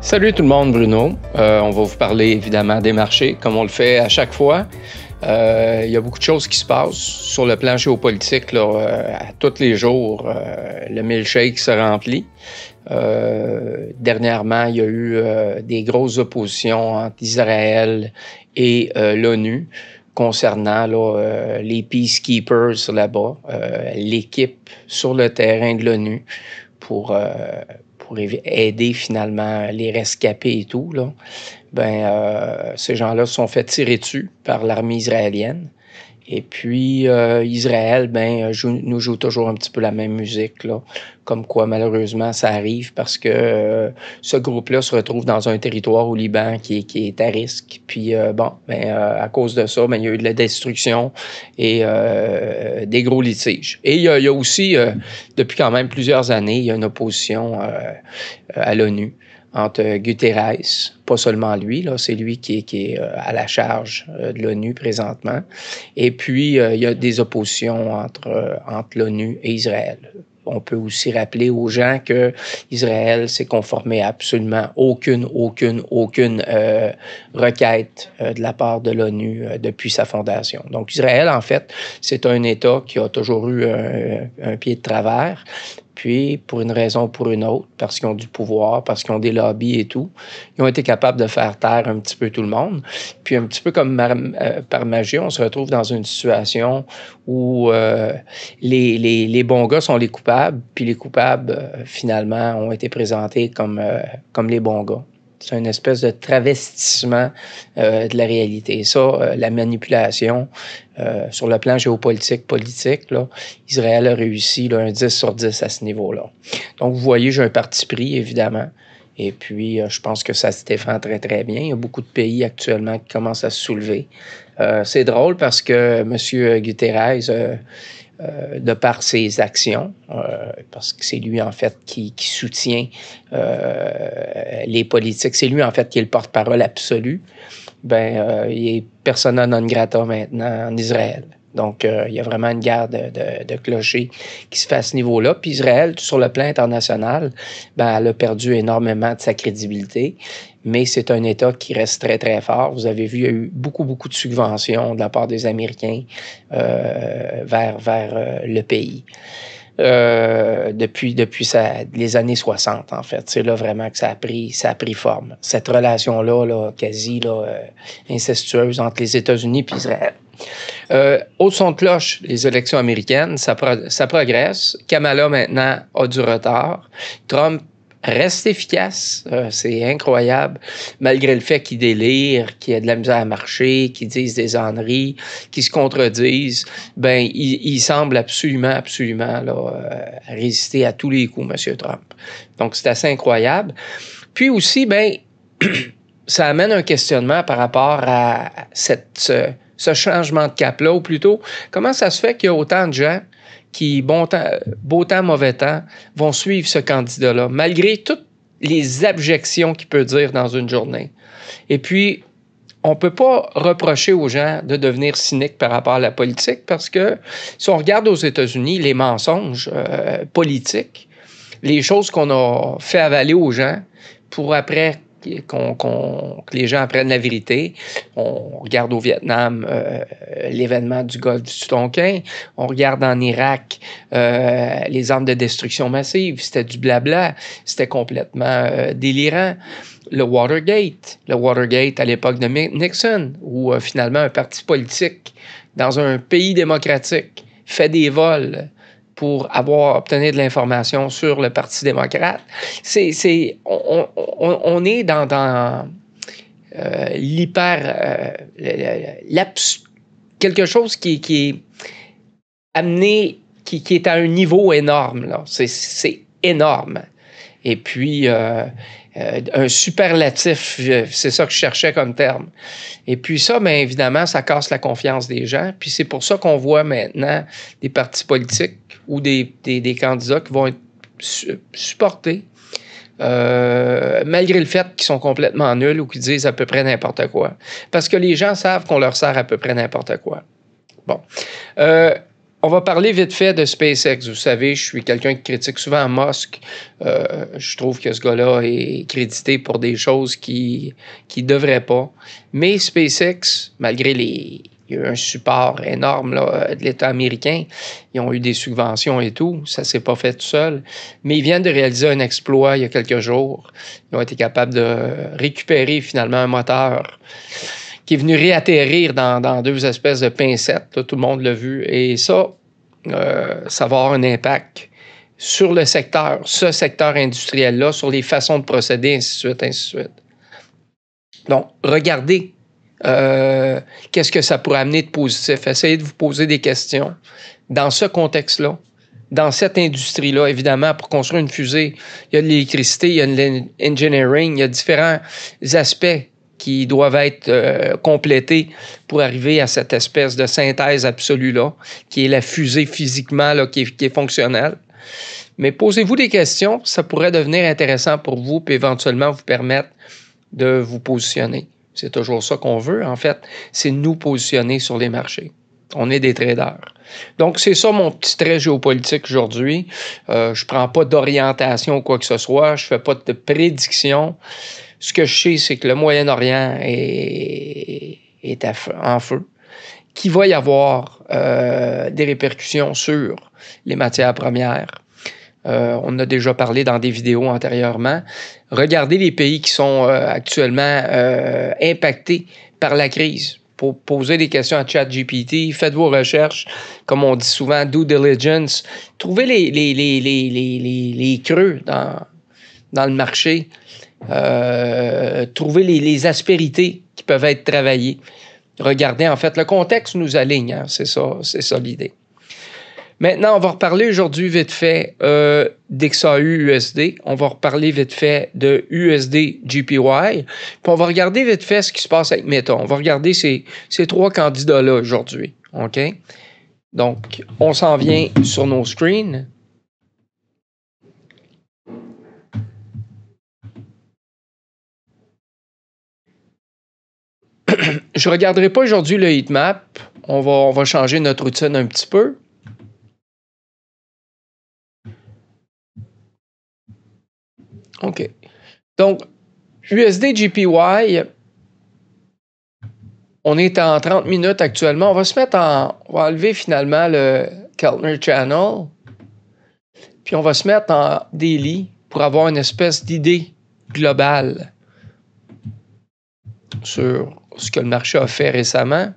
Salut tout le monde, Bruno. On va vous parler évidemment des marchés, comme on le fait à chaque fois. Il y a beaucoup de choses qui se passent sur le plan géopolitique. À tous les jours, le milkshake se remplit. Dernièrement, il y a eu des grosses oppositions entre Israël et l'ONU concernant les peacekeepers là-bas, l'équipe sur le terrain de l'ONU pour aider finalement les rescapés et tout. Ces gens-là se sont fait tirer dessus par l'armée israélienne. Et puis, Israël nous joue toujours un petit peu la même musique, là. Comme quoi, malheureusement, ça arrive parce que ce groupe-là se retrouve dans un territoire au Liban qui est à risque. Puis, à cause de ça, il y a eu de la destruction et des gros litiges. Et il y a aussi, depuis quand même plusieurs années, il y a une opposition à l'ONU entre Guterres, pas seulement lui, là, c'est lui qui est à la charge de l'ONU présentement. Et puis, il y a des oppositions entre l'ONU et Israël. On peut aussi rappeler aux gens que Israël s'est conformé à absolument aucune requête de la part de l'ONU depuis sa fondation. Donc, Israël, en fait, c'est un État qui a toujours eu un pied de travers. Puis, pour une raison ou pour une autre, parce qu'ils ont du pouvoir, parce qu'ils ont des lobbies et tout, ils ont été capables de faire taire un petit peu tout le monde. Puis, un petit peu comme par magie, on se retrouve dans une situation où les bons gars sont les coupables, puis les coupables, finalement, ont été présentés comme les bons gars. C'est une espèce de travestissement de la réalité. Ça, la manipulation, sur le plan géopolitique, politique, là, Israël a réussi un 10 sur 10 à ce niveau-là. Donc, vous voyez, j'ai un parti pris, évidemment. Et puis, je pense que ça se défend très, très bien. Il y a beaucoup de pays actuellement qui commencent à se soulever. C'est drôle parce que M. Guterres, de par ses actions, parce que c'est lui, en fait, qui soutient les politiques. C'est lui, en fait, qui est le porte-parole absolu. Il est persona non grata maintenant en Israël. Donc, il y a vraiment une guerre de clochers qui se fait à ce niveau-là. Puis Israël, sur le plan international, elle a perdu énormément de sa crédibilité, mais c'est un État qui reste très, très fort. Vous avez vu, il y a eu beaucoup de subventions de la part des Américains vers le pays. Depuis les années 60, en fait. C'est là vraiment que ça a pris forme. Cette relation-là, quasi incestueuse entre les États-Unis et Israël. Au son de cloche, les élections américaines, ça progresse. Kamala, maintenant, a du retard. Trump reste efficace, c'est incroyable, malgré le fait qu'il délire, qu'il y a de la misère à marcher, qu'il dise des âneries, qu'il se contredise, il semble absolument résister à tous les coups, M. Trump. Donc, c'est assez incroyable. Puis aussi, ça amène un questionnement par rapport à ce changement de cap-là, ou plutôt, comment ça se fait qu'il y a autant de gens qui, beau temps, mauvais temps, vont suivre ce candidat-là, malgré toutes les abjections qu'il peut dire dans une journée. Et puis, on ne peut pas reprocher aux gens de devenir cyniques par rapport à la politique, parce que si on regarde aux États-Unis, les mensonges politiques, les choses qu'on a fait avaler aux gens pour après que les gens apprennent la vérité. On regarde au Vietnam l'événement du golfe du Tonkin. On regarde en Irak les armes de destruction massive. C'était du blabla. C'était complètement délirant. Le Watergate à l'époque de Nixon, où finalement un parti politique dans un pays démocratique fait des vols pour obtenir de l'information sur le Parti démocrate. On est dans quelque chose qui est amené, qui est à un niveau énorme, là. C'est énorme. Et puis, un superlatif, c'est ça que je cherchais comme terme. Et puis ça, évidemment, ça casse la confiance des gens. Puis c'est pour ça qu'on voit maintenant des partis politiques ou des candidats qui vont être supportés, malgré le fait qu'ils sont complètement nuls ou qu'ils disent à peu près n'importe quoi. Parce que les gens savent qu'on leur sert à peu près n'importe quoi. Bon. on va parler vite fait de SpaceX. Vous savez, je suis quelqu'un qui critique souvent Musk. Je trouve que ce gars-là est crédité pour des choses qui devraient pas. Mais SpaceX, malgré il y a eu un support énorme là, de l'État américain. Ils ont eu des subventions et tout. Ça ne s'est pas fait tout seul. Mais ils viennent de réaliser un exploit il y a quelques jours. Ils ont été capables de récupérer finalement un moteur qui est venu réatterrir dans deux espèces de pincettes. Là, tout le monde l'a vu. Et ça va avoir un impact sur le secteur, ce secteur industriel-là, sur les façons de procéder, ainsi de suite, ainsi de suite. Donc, regardez qu'est-ce que ça pourrait amener de positif. Essayez de vous poser des questions. Dans ce contexte-là, dans cette industrie-là, évidemment, pour construire une fusée, il y a de l'électricité, il y a de l'engineering, il y a différents aspects qui doivent être complétés pour arriver à cette espèce de synthèse absolue-là, qui est la fusée physiquement, là, qui est fonctionnelle. Mais posez-vous des questions, ça pourrait devenir intéressant pour vous, puis éventuellement vous permettre de vous positionner. C'est toujours ça qu'on veut, en fait, c'est nous positionner sur les marchés. On est des traders. Donc, c'est ça mon petit trait géopolitique aujourd'hui. Je ne prends pas d'orientation ou quoi que ce soit. Je ne fais pas de prédiction. Ce que je sais, c'est que le Moyen-Orient est en feu, qu'il va y avoir des répercussions sur les matières premières. On a déjà parlé dans des vidéos antérieurement. Regardez les pays qui sont actuellement impactés par la crise. Pour poser des questions à ChatGPT, faites vos recherches, comme on dit souvent, due diligence. Trouvez les creux dans le marché. Trouvez les aspérités qui peuvent être travaillées. Regardez, en fait, le contexte nous aligne. Hein, c'est ça l'idée. Maintenant, on va reparler aujourd'hui vite fait d'XAU-USD. On va reparler vite fait de USD-JPY. Puis on va regarder vite fait ce qui se passe avec Meta. On va regarder ces trois candidats-là aujourd'hui. OK? Donc, on s'en vient sur nos screens. Je ne regarderai pas aujourd'hui le heatmap. On va changer notre routine un petit peu. OK. Donc, USD-JPY, on est en 30 minutes actuellement. On va enlever finalement le Keltner Channel. Puis on va se mettre en daily pour avoir une espèce d'idée globale sur ce que le marché a fait récemment.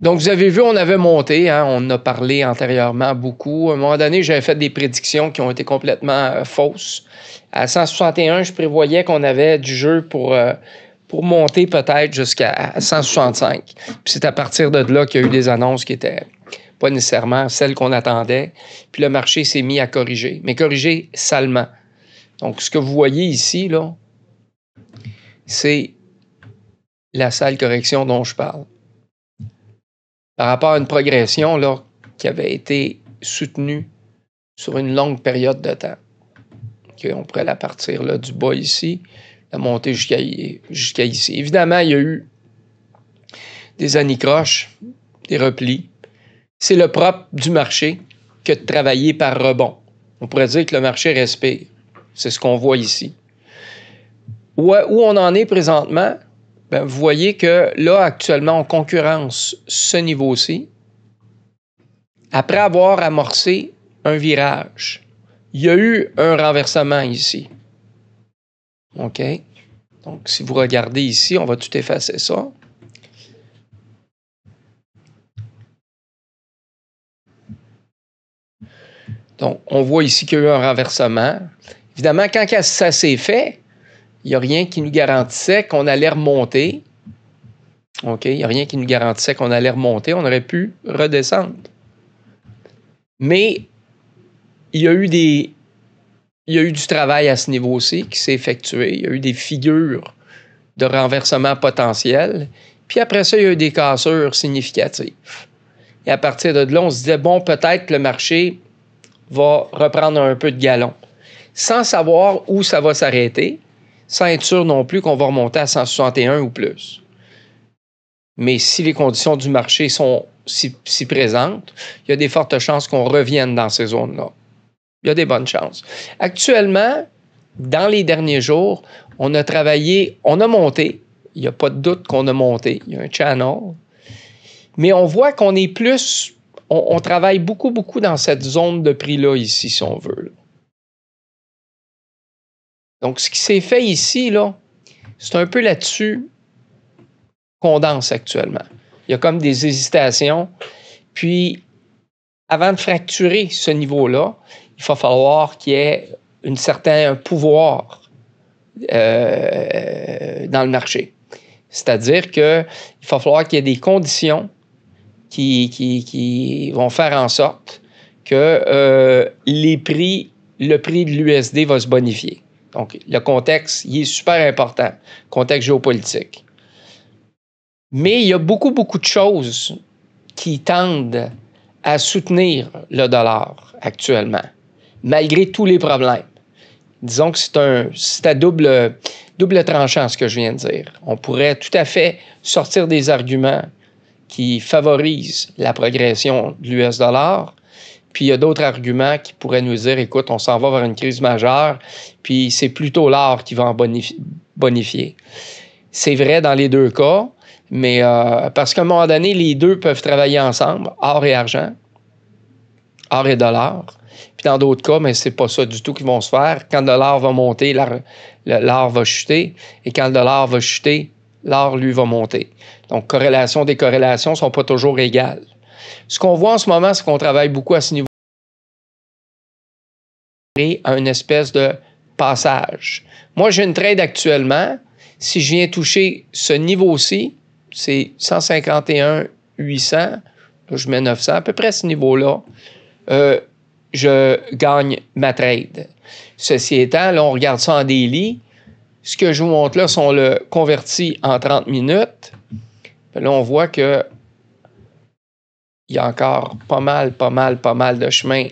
Donc, vous avez vu, on avait monté, hein, on en a parlé antérieurement beaucoup. À un moment donné, j'avais fait des prédictions qui ont été complètement fausses. À 161, je prévoyais qu'on avait du jeu pour monter peut-être jusqu'à 165. Puis c'est à partir de là qu'il y a eu des annonces qui étaient pas nécessairement celles qu'on attendait. Puis le marché s'est mis à corriger, mais corriger salement. Donc, ce que vous voyez ici, là, c'est la sale correction dont je parle. Par rapport à une progression là, qui avait été soutenue sur une longue période de temps. Okay, on pourrait la partir là, du bas ici, la monter jusqu'à ici. Évidemment, il y a eu des anicroches, des replis. C'est le propre du marché que de travailler par rebond. On pourrait dire que le marché respire. C'est ce qu'on voit ici. Où on en est présentement? Ben, vous voyez que là, actuellement, on concurrence ce niveau-ci. Après avoir amorcé un virage, il y a eu un renversement ici. OK? Donc, si vous regardez ici, on va tout effacer ça. Donc, on voit ici qu'il y a eu un renversement. Évidemment, quand ça s'est fait, il n'y a rien qui nous garantissait qu'on allait remonter. OK? Il n'y a rien qui nous garantissait qu'on allait remonter. On aurait pu redescendre. Mais il y a eu du travail à ce niveau-ci qui s'est effectué. Il y a eu des figures de renversement potentiel. Puis après ça, il y a eu des cassures significatives. Et à partir de là, on se disait, bon, peut-être que le marché va reprendre un peu de galon. Sans savoir où ça va s'arrêter, sans être sûr non plus qu'on va remonter à 161 ou plus. Mais si les conditions du marché sont s'y présentent, il y a des fortes chances qu'on revienne dans ces zones-là. Il y a des bonnes chances. Actuellement, dans les derniers jours, on a travaillé, on a monté. Il n'y a pas de doute qu'on a monté. Il y a un channel. Mais on voit qu'on est plus... On travaille beaucoup, beaucoup dans cette zone de prix-là ici, si on veut. Là. Donc, ce qui s'est fait ici, là, c'est un peu là-dessus qu'on danse actuellement. Il y a comme des hésitations. Puis, avant de fracturer ce niveau-là, il va falloir qu'il y ait un certain pouvoir dans le marché. C'est-à-dire qu'il va falloir qu'il y ait des conditions qui vont faire en sorte que le prix de l'USD va se bonifier. Donc, le contexte, il est super important, contexte géopolitique. Mais il y a beaucoup, beaucoup de choses qui tendent à soutenir le dollar actuellement, malgré tous les problèmes. Disons que c'est à double tranchant ce que je viens de dire. On pourrait tout à fait sortir des arguments qui favorisent la progression de l'US dollar, puis il y a d'autres arguments qui pourraient nous dire, écoute, on s'en va vers une crise majeure, puis c'est plutôt l'or qui va en bonifier. C'est vrai dans les deux cas, mais parce qu'à un moment donné, les deux peuvent travailler ensemble, or et argent, or et dollar. Puis dans d'autres cas, mais c'est pas ça du tout qui vont se faire. Quand le dollar va monter, l'or va chuter. Et quand le dollar va chuter, l'or, lui, va monter. Donc, corrélation, décorrélation ne sont pas toujours égales. Ce qu'on voit en ce moment, c'est qu'on travaille beaucoup à ce niveau à une espèce de passage. Moi, j'ai une trade actuellement. Si je viens toucher ce niveau-ci, c'est 151 800. Là, je mets 900, à peu près ce niveau-là. Je gagne ma trade. Ceci étant, là, on regarde ça en daily. Ce que je vous montre là, sont le converti en 30 minutes. Puis là, on voit que il y a encore pas mal de chemin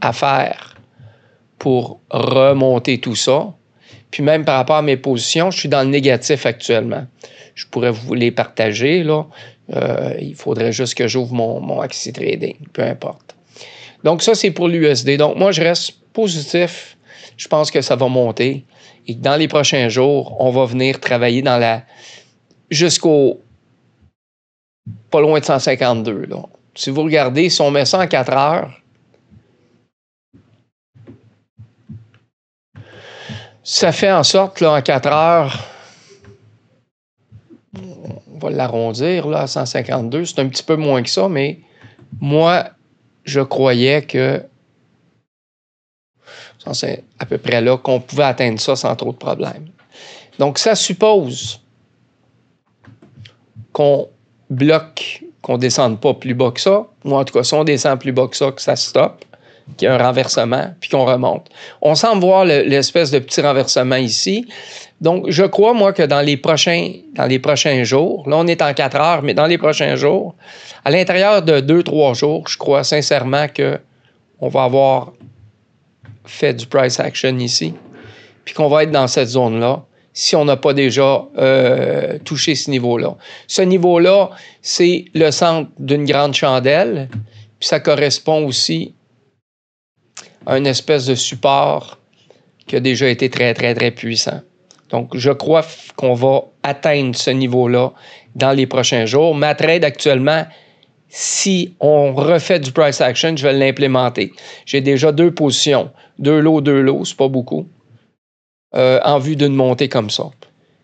à faire pour remonter tout ça. Puis même par rapport à mes positions, je suis dans le négatif actuellement. Je pourrais vous les partager, là. Il faudrait juste que j'ouvre mon Axie Trading, peu importe. Donc ça, c'est pour l'USD. Donc moi, je reste positif. Je pense que ça va monter. Et que dans les prochains jours, on va venir travailler jusqu'au pas loin de 152. Là. Si vous regardez, si on met ça en 4 heures, ça fait en sorte, là, en 4 heures, on va l'arrondir là, à 152. C'est un petit peu moins que ça, mais moi, je croyais que c'est à peu près là qu'on pouvait atteindre ça sans trop de problèmes. Donc, ça suppose qu'on bloque, qu'on ne descende pas plus bas que ça, ou en tout cas, si on descend plus bas que ça stoppe, qu'il y a un renversement, puis qu'on remonte. On semble voir l'espèce de petit renversement ici. Donc, je crois, moi, que dans les prochains jours, là, on est en 4 heures, mais dans les prochains jours, à l'intérieur de 2-3 jours, je crois sincèrement qu'on va avoir fait du price action ici, puis qu'on va être dans cette zone-là, si on n'a pas déjà touché ce niveau-là. Ce niveau-là, c'est le centre d'une grande chandelle, puis ça correspond aussi à une espèce de support qui a déjà été très, très, très puissant. Donc, je crois qu'on va atteindre ce niveau-là dans les prochains jours. Ma trade actuellement, si on refait du price action, je vais l'implémenter. J'ai déjà 2 positions, 2 lots, c'est pas beaucoup, en vue d'une montée comme ça.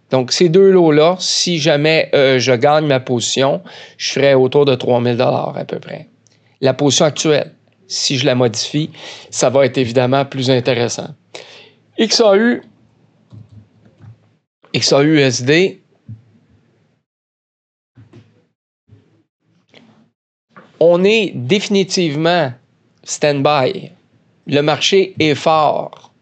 Donc, ces 2 lots-là, si jamais je gagne ma position, je ferais autour de 3 000 $ à peu près. La position actuelle, si je la modifie, ça va être évidemment plus intéressant. XAU-USD, on est définitivement stand-by. Le marché est fort.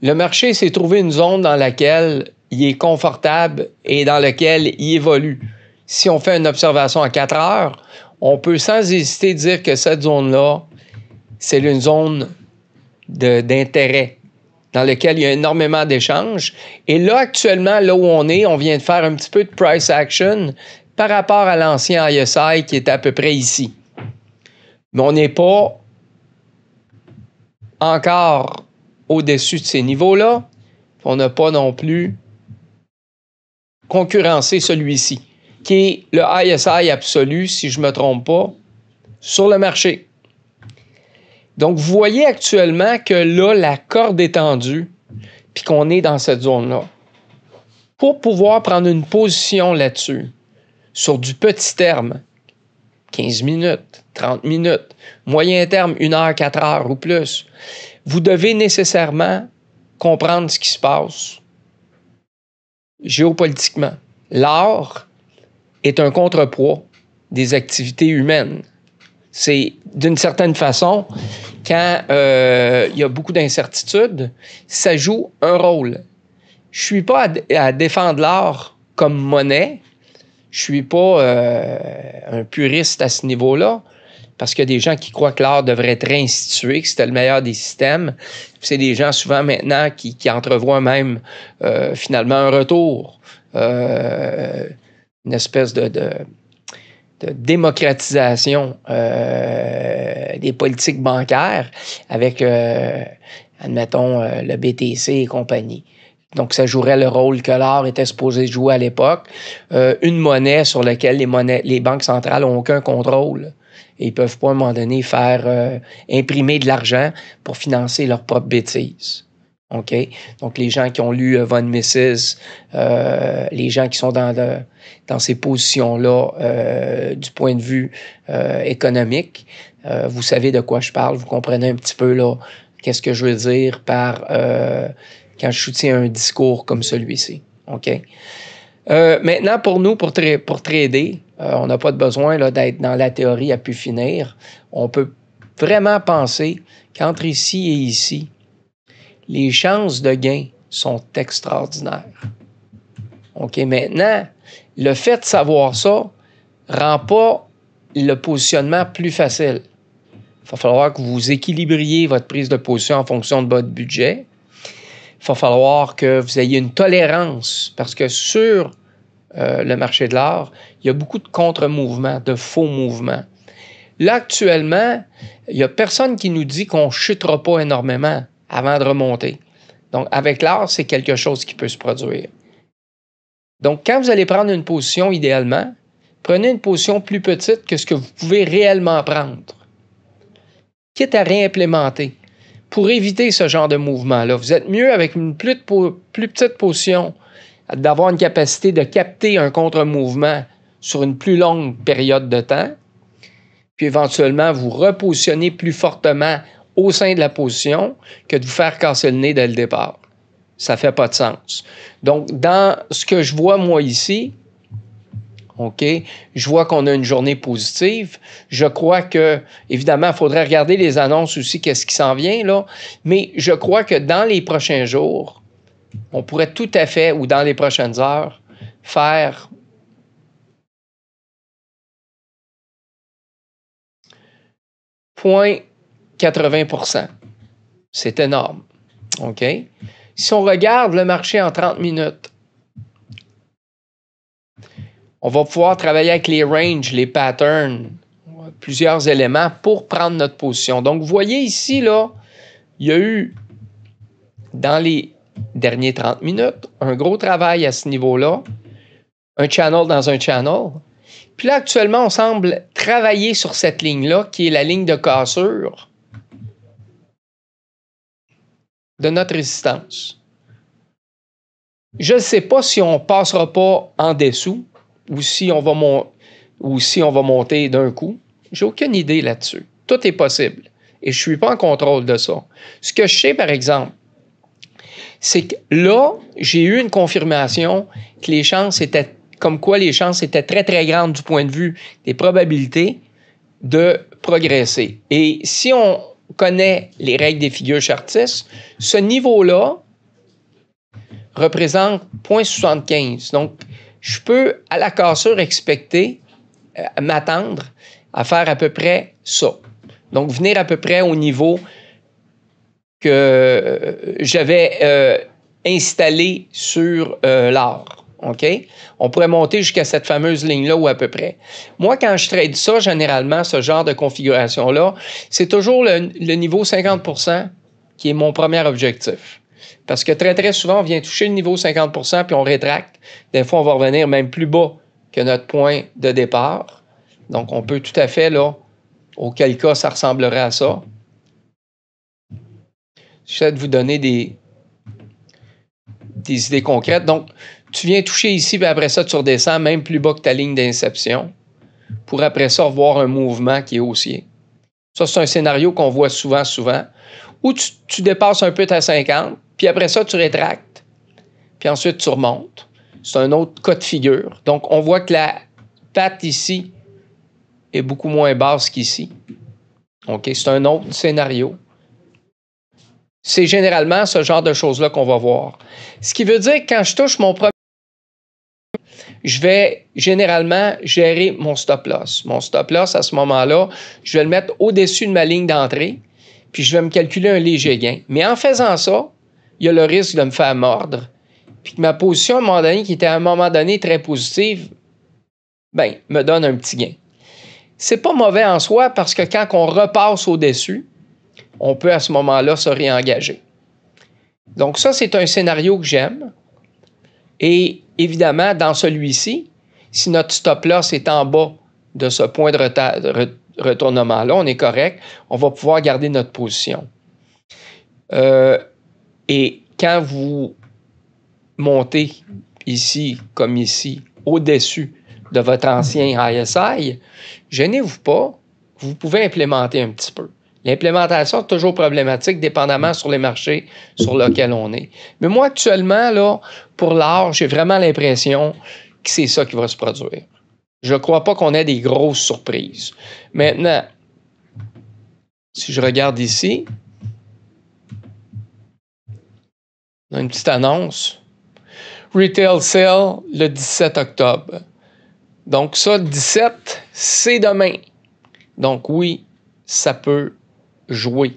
Le marché s'est trouvé une zone dans laquelle il est confortable et dans laquelle il évolue. Si on fait une observation à 4 heures, on peut sans hésiter dire que cette zone-là, c'est une zone d'intérêt dans laquelle il y a énormément d'échanges. Et là, actuellement, là où on vient de faire un petit peu de price action par rapport à l'ancien ISI qui est à peu près ici. Mais on n'est pas encore au-dessus de ces niveaux-là. On n'a pas non plus concurrencé celui-ci, qui est le ISI absolu, si je ne me trompe pas, sur le marché. Donc, vous voyez actuellement que là, la corde est tendue, puis qu'on est dans cette zone-là. Pour pouvoir prendre une position là-dessus, sur du petit terme, 15 minutes, 30 minutes, moyen terme, 1 heure, 4 heures ou plus, vous devez nécessairement comprendre ce qui se passe géopolitiquement. L'or est un contrepoids des activités humaines. C'est d'une certaine façon, quand il y a beaucoup d'incertitudes, ça joue un rôle. Je ne suis pas à défendre l'or comme monnaie. Je ne suis pas un puriste à ce niveau-là, parce qu'il y a des gens qui croient que l'or devrait être réinstitué, que c'était le meilleur des systèmes. C'est des gens souvent maintenant qui entrevoient même finalement un retour, une espèce de démocratisation des politiques bancaires avec, admettons, le BTC et compagnie. Donc, ça jouerait le rôle que l'or était supposé jouer à l'époque. Une monnaie sur laquelle les banques centrales n'ont aucun contrôle. Et ils ne peuvent pas, à un moment donné, faire imprimer de l'argent pour financer leurs propres bêtises. OK? Donc, les gens qui ont lu Von Mises, les gens qui sont dans ces positions-là du point de vue économique, vous savez de quoi je parle, vous comprenez un petit peu là qu'est-ce que je veux dire par quand je soutiens un discours comme celui-ci. OK? Maintenant, pour nous, pour trader, on n'a pas de besoin là, d'être dans la théorie à pu finir. On peut vraiment penser qu'entre ici et ici, les chances de gain sont extraordinaires. OK, maintenant, le fait de savoir ça rend pas le positionnement plus facile. Il va falloir que vous équilibriez votre prise de position en fonction de votre budget. Il va falloir que vous ayez une tolérance, parce que sur le marché de l'or, il y a beaucoup de contre-mouvements, de faux mouvements. Là, actuellement, il n'y a personne qui nous dit qu'on ne chutera pas énormément avant de remonter. Donc, avec l'or, c'est quelque chose qui peut se produire. Donc, quand vous allez prendre une position, idéalement, prenez une position plus petite que ce que vous pouvez réellement prendre, quitte à réimplémenter, pour éviter ce genre de mouvement-là. Vous êtes mieux avec une plus petite position, d'avoir une capacité de capter un contre-mouvement sur une plus longue période de temps, puis éventuellement vous repositionner plus fortement au sein de la position que de vous faire casser le nez dès le départ. Ça ne fait pas de sens. Donc, dans ce que je vois, moi, ici, OK, je vois qu'on a une journée positive. Je crois que, évidemment, il faudrait regarder les annonces aussi, qu'est-ce qui s'en vient, là. Mais je crois que dans les prochains jours, on pourrait tout à fait, ou dans les prochaines heures, faire .80 %. C'est énorme. OK? Si on regarde le marché en 30 minutes, on va pouvoir travailler avec les ranges, les patterns, plusieurs éléments pour prendre notre position. Donc, vous voyez ici, là, il y a eu, dans les derniers 30 minutes, un gros travail à ce niveau-là, un channel dans un channel. Puis là, actuellement, on semble travailler sur cette ligne-là, qui est la ligne de cassure de notre résistance. Je ne sais pas si on ne passera pas en dessous ou si on va monter d'un coup. J'ai aucune idée là-dessus. Tout est possible. Et je ne suis pas en contrôle de ça. Ce que je sais, par exemple, c'est que là, j'ai eu une confirmation que les chances étaient, comme quoi les chances étaient très, très grandes du point de vue des probabilités de progresser. Et si on connaît les règles des figures chartistes, ce niveau-là représente 0,75. Donc, je peux, à la cassure, m'attendre à faire à peu près ça. Donc, venir à peu près au niveau que j'avais installé sur l'or. OK? On pourrait monter jusqu'à cette fameuse ligne-là ou à peu près. Moi, quand je trade ça, généralement, ce genre de configuration-là, c'est toujours le niveau 50% qui est mon premier objectif. Parce que très, très souvent, on vient toucher le niveau 50% puis on rétracte. Des fois, on va revenir même plus bas que notre point de départ. Donc, on peut tout à fait, là, auquel cas, ça ressemblerait à ça. J'essaie de vous donner des idées concrètes. Donc, tu viens toucher ici, puis après ça, tu redescends même plus bas que ta ligne d'inception pour après ça voir un mouvement qui est haussier. Ça, c'est un scénario qu'on voit souvent, où tu dépasses un peu ta 50, puis après ça, tu rétractes, puis ensuite, tu remontes. C'est un autre cas de figure. Donc, on voit que la patte ici est beaucoup moins basse qu'ici. OK? C'est un autre scénario. C'est généralement ce genre de choses-là qu'on va voir. Ce qui veut dire que quand je touche mon premier, je vais généralement gérer mon stop-loss. Mon stop-loss, à ce moment-là, je vais le mettre au-dessus de ma ligne d'entrée, puis je vais me calculer un léger gain. Mais en faisant ça, il y a le risque de me faire mordre, puis que ma position, à un moment donné, qui était à un moment donné très positive, ben, me donne un petit gain. C'est pas mauvais en soi parce que quand on repasse au-dessus, on peut à ce moment-là se réengager. Donc ça, c'est un scénario que j'aime. Et évidemment, dans celui-ci, si notre stop-loss est en bas de ce point de retournement-là, on est correct, on va pouvoir garder notre position. Et quand vous montez ici, comme ici, au-dessus de votre ancien ISI, gênez-vous pas, vous pouvez implémenter un petit peu. L'implémentation est toujours problématique, dépendamment sur les marchés sur lesquels on est. Mais moi, actuellement, là, pour l'art, j'ai vraiment l'impression que c'est ça qui va se produire. Je ne crois pas qu'on ait des grosses surprises. Maintenant, si je regarde ici, on a une petite annonce. Retail Sale le 17 octobre. Donc ça, le 17, c'est demain. Donc oui, ça peut jouer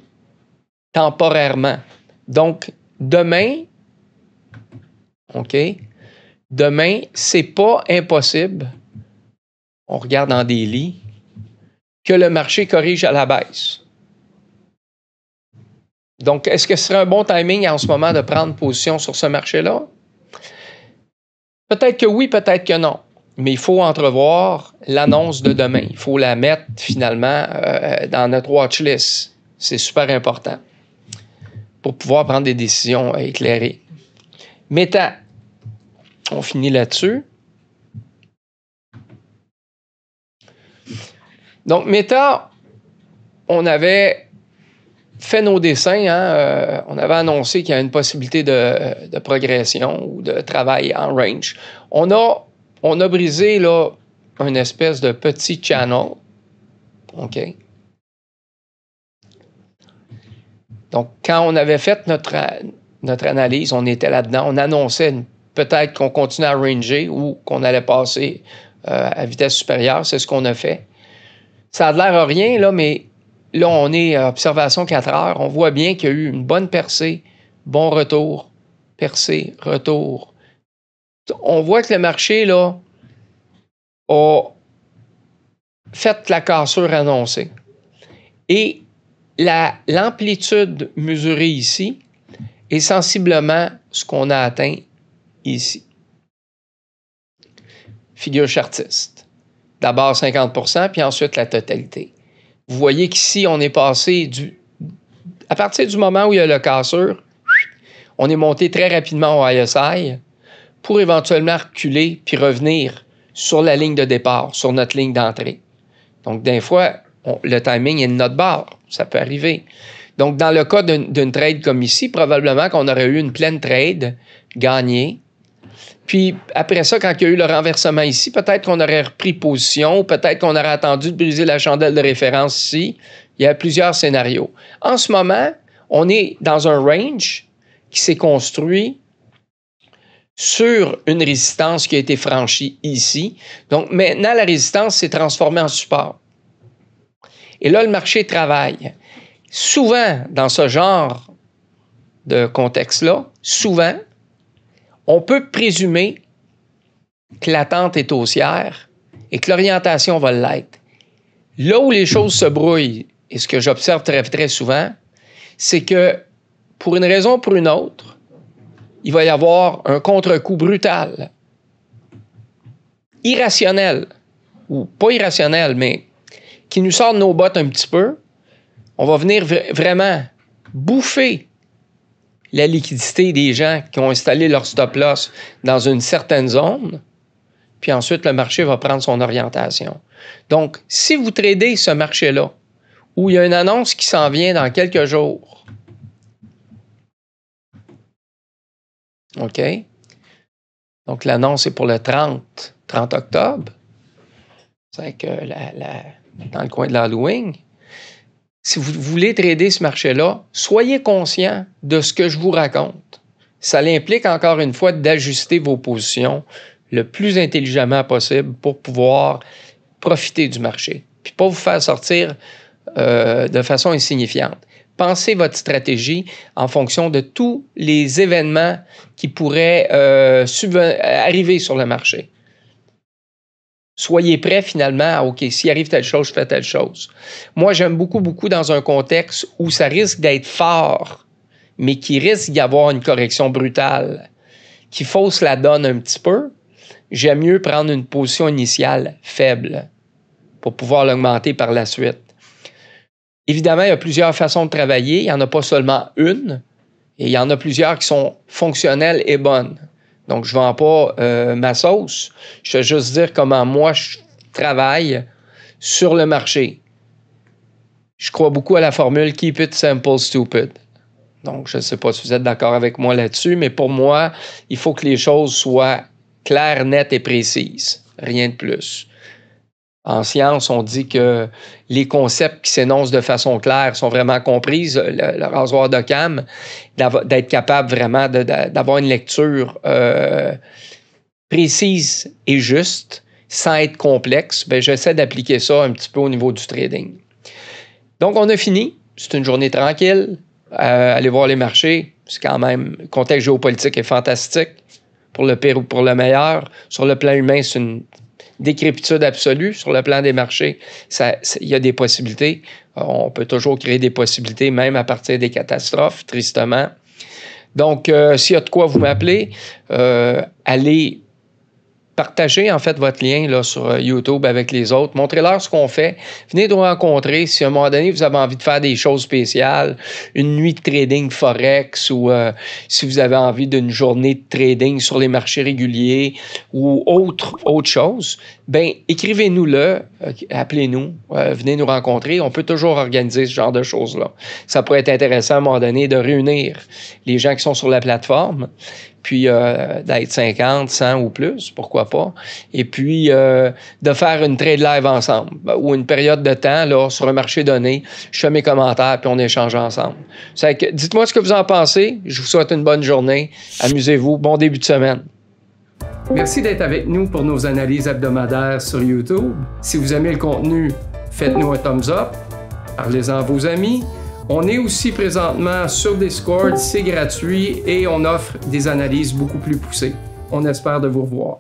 temporairement. Donc, demain, OK, demain, c'est pas impossible, on regarde dans des lits, que le marché corrige à la baisse. Donc, est-ce que ce serait un bon timing en ce moment de prendre position sur ce marché-là? Peut-être que oui, peut-être que non. Mais il faut entrevoir l'annonce de demain. Il faut la mettre finalement dans notre watchlist. C'est super important pour pouvoir prendre des décisions éclairées. Meta, on finit là-dessus. Donc, Meta, on avait fait nos dessins. On avait annoncé qu'il y a une possibilité de progression ou de travail en range. On a brisé là, une espèce de petit channel. OK? Donc, quand on avait fait notre analyse, on était là-dedans. On annonçait peut-être qu'on continuait à ranger ou qu'on allait passer à vitesse supérieure. C'est ce qu'on a fait. Ça a l'air à rien, là, mais là, on est à observation 4 heures. On voit bien qu'il y a eu une bonne percée, bon retour, percée, retour. On voit que le marché, là, a fait la cassure annoncée. Et l'amplitude mesurée ici est sensiblement ce qu'on a atteint ici. Figure chartiste. D'abord 50%, puis ensuite la totalité. Vous voyez qu'ici, on est passé à partir du moment où il y a le cassure, on est monté très rapidement au ISI pour éventuellement reculer puis revenir sur la ligne de départ, sur notre ligne d'entrée. Donc, des fois, le timing est de notre bord. Ça peut arriver. Donc, dans le cas d'une trade comme ici, probablement qu'on aurait eu une pleine trade gagnée. Puis, après ça, quand il y a eu le renversement ici, peut-être qu'on aurait repris position, peut-être qu'on aurait attendu de briser la chandelle de référence ici. Il y a plusieurs scénarios. En ce moment, on est dans un range qui s'est construit sur une résistance qui a été franchie ici. Donc, maintenant, la résistance s'est transformée en support. Et là, le marché travaille. Souvent, dans ce genre de contexte-là, souvent, on peut présumer que l'attente est haussière et que l'orientation va l'être. Là où les choses se brouillent, et ce que j'observe très, très souvent, c'est que pour une raison ou pour une autre, il va y avoir un contre-coup brutal, irrationnel, ou pas irrationnel, mais qui nous sort de nos bottes un petit peu. On va venir vraiment bouffer la liquidité des gens qui ont installé leur stop-loss dans une certaine zone, puis ensuite le marché va prendre son orientation. Donc, si vous tradez ce marché-là, où il y a une annonce qui s'en vient dans quelques jours, OK? Donc, l'annonce est pour le 30 octobre. C'est que dans le coin de l'Halloween. Si vous voulez trader ce marché-là, soyez conscient de ce que je vous raconte. Ça implique, encore une fois, d'ajuster vos positions le plus intelligemment possible pour pouvoir profiter du marché. Puis pas vous faire sortir de façon insignifiante. Pensez votre stratégie en fonction de tous les événements qui pourraient arriver sur le marché. Soyez prêts finalement à, OK, s'il arrive telle chose, je fais telle chose. Moi, j'aime beaucoup dans un contexte où ça risque d'être fort, mais qui risque d'y avoir une correction brutale, qui fausse la donne un petit peu. J'aime mieux prendre une position initiale faible pour pouvoir l'augmenter par la suite. Évidemment, il y a plusieurs façons de travailler. Il n'y en a pas seulement une, et il y en a plusieurs qui sont fonctionnelles et bonnes. Donc, je ne vends pas ma sauce. Je vais juste dire comment moi, je travaille sur le marché. Je crois beaucoup à la formule « Keep it simple, stupid ». Donc, je ne sais pas si vous êtes d'accord avec moi là-dessus, mais pour moi, il faut que les choses soient claires, nettes et précises. Rien de plus. En science, on dit que les concepts qui s'énoncent de façon claire sont vraiment comprises. Le rasoir d'Occam, d'être capable vraiment d'avoir une lecture précise et juste, sans être complexe, bien, j'essaie d'appliquer ça un petit peu au niveau du trading. Donc, on a fini. C'est une journée tranquille. Allez voir les marchés. C'est quand même... Le contexte géopolitique est fantastique, pour le pire ou pour le meilleur. Sur le plan humain, c'est une décrépitude absolue. Sur le plan des marchés, il y a des possibilités. On peut toujours créer des possibilités, même à partir des catastrophes, tristement. Donc, s'il y a de quoi vous m'appeler, allez partagez en fait votre lien là, sur YouTube avec les autres. Montrez-leur ce qu'on fait. Venez nous rencontrer. Si à un moment donné, vous avez envie de faire des choses spéciales, une nuit de trading Forex ou si vous avez envie d'une journée de trading sur les marchés réguliers ou autre chose, bien, écrivez-nous-le, appelez-nous, venez nous rencontrer. On peut toujours organiser ce genre de choses-là. Ça pourrait être intéressant à un moment donné de réunir les gens qui sont sur la plateforme, puis d'être 50, 100 ou plus, pourquoi pas, et puis de faire une trade live ensemble, ou une période de temps, là, sur un marché donné, je fais mes commentaires, puis on échange ensemble. Dites-moi ce que vous en pensez, je vous souhaite une bonne journée, amusez-vous, bon début de semaine. Merci d'être avec nous pour nos analyses hebdomadaires sur YouTube. Si vous aimez le contenu, faites-nous un thumbs up, parlez-en à vos amis. On est aussi présentement sur Discord, c'est gratuit et on offre des analyses beaucoup plus poussées. On espère de vous revoir.